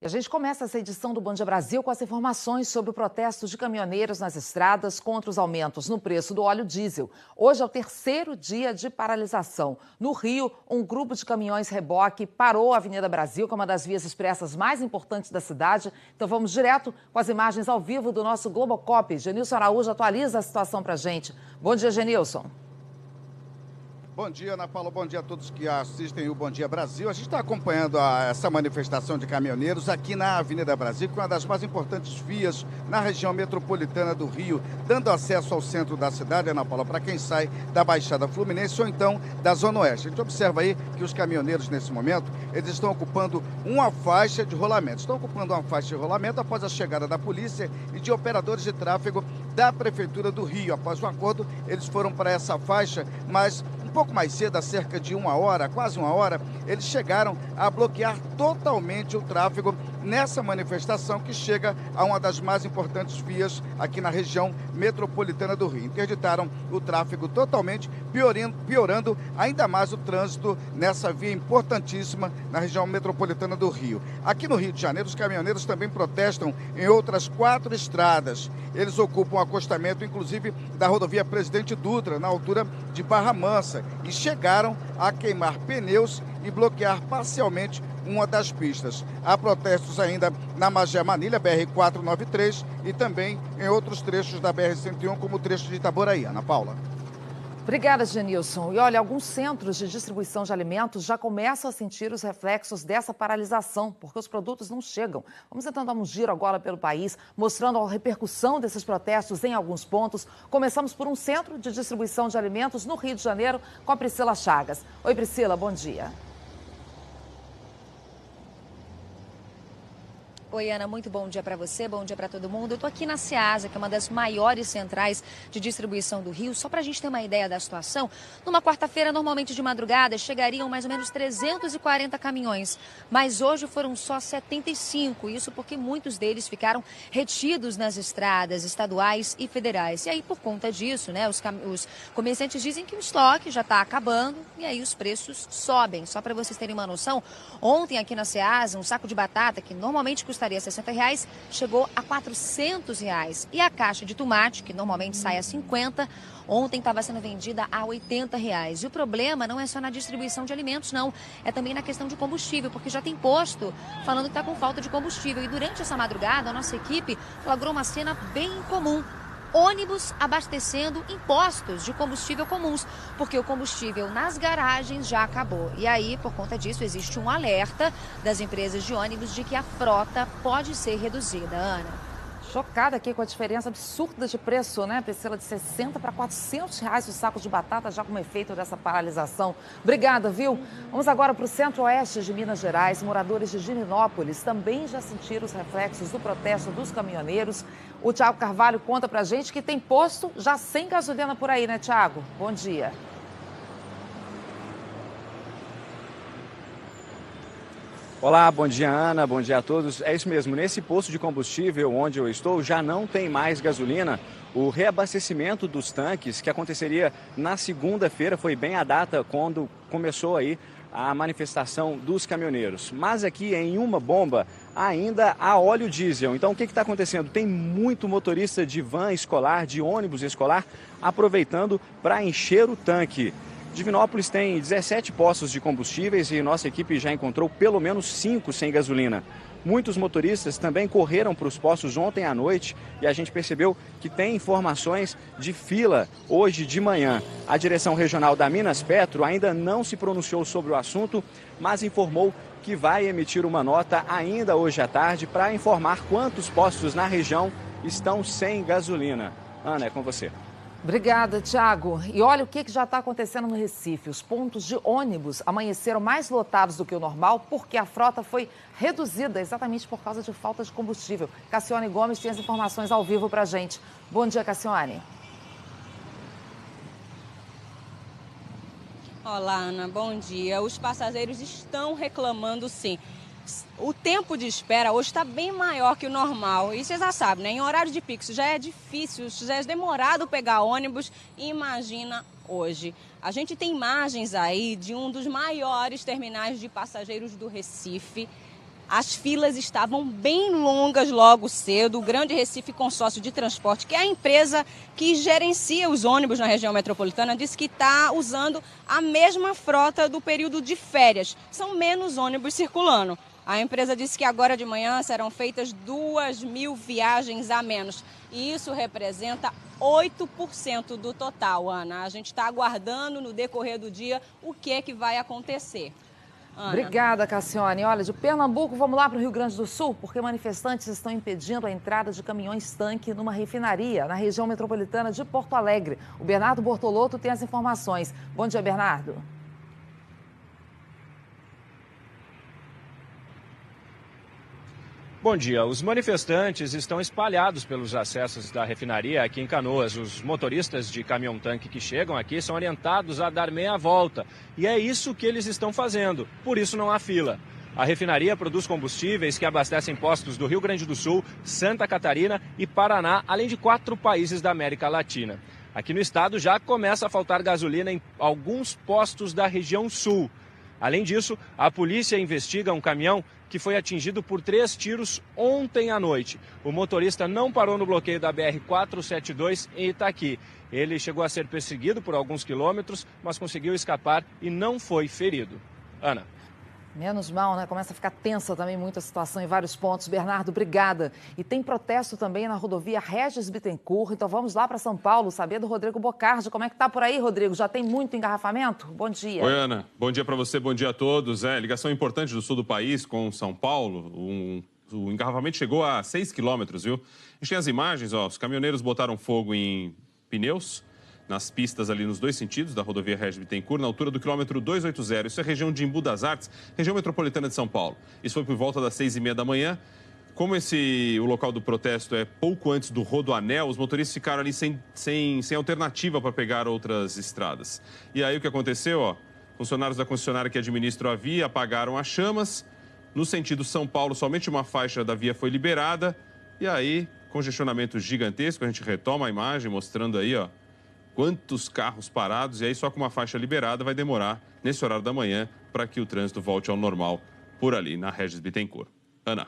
E a gente começa essa edição do Bom Dia Brasil com as informações sobre o protesto de caminhoneiros nas estradas contra os aumentos no preço do óleo diesel. Hoje é o terceiro dia de paralisação. No Rio, um grupo de caminhões reboque parou a Avenida Brasil, que é uma das vias expressas mais importantes da cidade. Então vamos direto com as imagens ao vivo do nosso Globocop. Genilson Araújo atualiza a situação para a gente. Bom dia, Genilson. Bom dia, Ana Paula. Bom dia a todos que assistem o Bom Dia Brasil. A gente está acompanhando essa manifestação de caminhoneiros aqui na Avenida Brasil, que é uma das mais importantes vias na região metropolitana do Rio, dando acesso ao centro da cidade, Ana Paula, para quem sai da Baixada Fluminense ou então da Zona Oeste. A gente observa aí que os caminhoneiros, nesse momento, eles estão ocupando uma faixa de rolamento. Estão ocupando uma faixa de rolamento após a chegada da polícia e de operadores de tráfego da Prefeitura do Rio. Após um acordo, eles foram para essa faixa, mas um pouco mais cedo, há cerca de uma hora, quase uma hora, eles chegaram a bloquear totalmente o tráfego nessa manifestação que chega a uma das mais importantes vias aqui na região metropolitana do Rio. Interditaram o tráfego totalmente, piorando ainda mais o trânsito nessa via importantíssima na região metropolitana do Rio. Aqui no Rio de Janeiro, os caminhoneiros também protestam em outras 4 estradas. Eles ocupam o acostamento, inclusive, da rodovia Presidente Dutra, na altura de Barra Mansa, e chegaram a queimar pneus e bloquear parcialmente uma das pistas. Há protestos ainda na Magé Manilha, BR-493, e também em outros trechos da BR-101, como o trecho de Itaboraí. Ana Paula. Obrigada, Genilson. E olha, alguns centros de distribuição de alimentos já começam a sentir os reflexos dessa paralisação, porque os produtos não chegam. Vamos então dar um giro agora pelo país, mostrando a repercussão desses protestos em alguns pontos. Começamos por um centro de distribuição de alimentos no Rio de Janeiro, com a Priscila Chagas. Oi, Priscila, bom dia. Oi, Ana, muito bom dia para você, bom dia para todo mundo. Eu estou aqui na Ceasa, que é uma das maiores centrais de distribuição do Rio. Só para a gente ter uma ideia da situação, numa quarta-feira, normalmente de madrugada, chegariam mais ou menos 340 caminhões. Mas hoje foram só 75, isso porque muitos deles ficaram retidos nas estradas estaduais e federais. E aí, por conta disso, né, os comerciantes dizem que o estoque já está acabando e aí os preços sobem. Só para vocês terem uma noção, ontem aqui na Ceasa, um saco de batata, que normalmente custaria R$60, chegou a R$400. E a caixa de tomate, que normalmente sai a 50, ontem estava sendo vendida a R$80. E o problema não é só na distribuição de alimentos, não. É também na questão de combustível, porque já tem posto falando que está com falta de combustível. E durante essa madrugada, a nossa equipe flagrou uma cena bem incomum. Ônibus abastecendo em postos de combustível comuns, porque o combustível nas garagens já acabou. E aí, por conta disso, existe um alerta das empresas de ônibus de que a frota pode ser reduzida. Ana. Chocada aqui com a diferença absurda de preço, né, Priscila? De 60 para R$400 o saco de batata, já como efeito dessa paralisação. Obrigada, viu? Vamos agora para o centro-oeste de Minas Gerais. Moradores de Divinópolis também já sentiram os reflexos do protesto dos caminhoneiros. O Tiago Carvalho conta pra gente que tem posto já sem gasolina por aí, né, Tiago? Bom dia. Olá, bom dia, Ana, bom dia a todos. É isso mesmo, nesse posto de combustível onde eu estou já não tem mais gasolina. O reabastecimento dos tanques, que aconteceria na segunda-feira, foi bem a data quando começou aí a manifestação dos caminhoneiros. Mas aqui em uma bomba ainda há óleo diesel. Então o que está acontecendo? Tem muito motorista de van escolar, de ônibus escolar, aproveitando para encher o tanque. Divinópolis tem 17 postos de combustíveis e nossa equipe já encontrou pelo menos 5 sem gasolina. Muitos motoristas também correram para os postos ontem à noite e a gente percebeu que tem informações de fila hoje de manhã. A direção regional da Minas Petro ainda não se pronunciou sobre o assunto, mas informou que vai emitir uma nota ainda hoje à tarde para informar quantos postos na região estão sem gasolina. Ana, é com você. Obrigada, Tiago. E olha o que já está acontecendo no Recife. Os pontos de ônibus amanheceram mais lotados do que o normal porque a frota foi reduzida exatamente por causa de falta de combustível. Cassiane Gomes tem as informações ao vivo para a gente. Bom dia, Cassiane. Olá, Ana. Bom dia. Os passageiros estão reclamando, sim. O tempo de espera hoje está bem maior que o normal. E você já sabe, né? Em horário de pico já é difícil, já é demorado pegar ônibus. Imagina hoje. A gente tem imagens aí de um dos maiores terminais de passageiros do Recife. As filas estavam bem longas logo cedo. O Grande Recife Consórcio de Transporte, que é a empresa que gerencia os ônibus na região metropolitana, disse que está usando a mesma frota do período de férias. São menos ônibus circulando. A empresa disse que agora de manhã serão feitas 2.000 viagens a menos. E isso representa 8% do total, Ana. A gente está aguardando no decorrer do dia o que é que vai acontecer. Ana. Obrigada, Cassiane. Olha, de Pernambuco, vamos lá para o Rio Grande do Sul, porque manifestantes estão impedindo a entrada de caminhões-tanque numa refinaria na região metropolitana de Porto Alegre. O Bernardo Bortolotto tem as informações. Bom dia, Bernardo. Bom dia. Os manifestantes estão espalhados pelos acessos da refinaria aqui em Canoas. Os motoristas de caminhão-tanque que chegam aqui são orientados a dar meia volta. E é isso que eles estão fazendo. Por isso não há fila. A refinaria produz combustíveis que abastecem postos do Rio Grande do Sul, Santa Catarina e Paraná, além de 4 países da América Latina. Aqui no estado já começa a faltar gasolina em alguns postos da região sul. Além disso, a polícia investiga um caminhão que foi atingido por 3 tiros ontem à noite. O motorista não parou no bloqueio da BR-472 em Itaqui. Ele chegou a ser perseguido por alguns quilômetros, mas conseguiu escapar e não foi ferido. Ana. Menos mal, né? Começa a ficar tensa também muito a situação em vários pontos. Bernardo, obrigada. E tem protesto também na rodovia Regis Bittencourt. Então vamos lá para São Paulo saber do Rodrigo Bocardi. Como é que tá por aí, Rodrigo? Já tem muito engarrafamento? Bom dia. Oi, Ana. Bom dia para você, bom dia a todos. Ligação importante do sul do país com São Paulo. O engarrafamento chegou a 6 quilômetros, viu? A gente tem as imagens, ó. Os caminhoneiros botaram fogo em pneus nas pistas ali nos 2 sentidos da rodovia Regis Bittencourt, na altura do quilômetro 280. Isso é região de Embu das Artes, região metropolitana de São Paulo. Isso foi por volta das 6h30 da manhã. Como o local do protesto é pouco antes do Rodoanel, os motoristas ficaram ali sem alternativa para pegar outras estradas. E aí o que aconteceu, ó, funcionários da concessionária que administram a via apagaram as chamas. No sentido São Paulo, somente uma faixa da via foi liberada. E aí, congestionamento gigantesco. A gente retoma a imagem mostrando aí, ó, quantos carros parados, e aí só com uma faixa liberada vai demorar, nesse horário da manhã, para que o trânsito volte ao normal por ali, na Regis Bittencourt. Ana.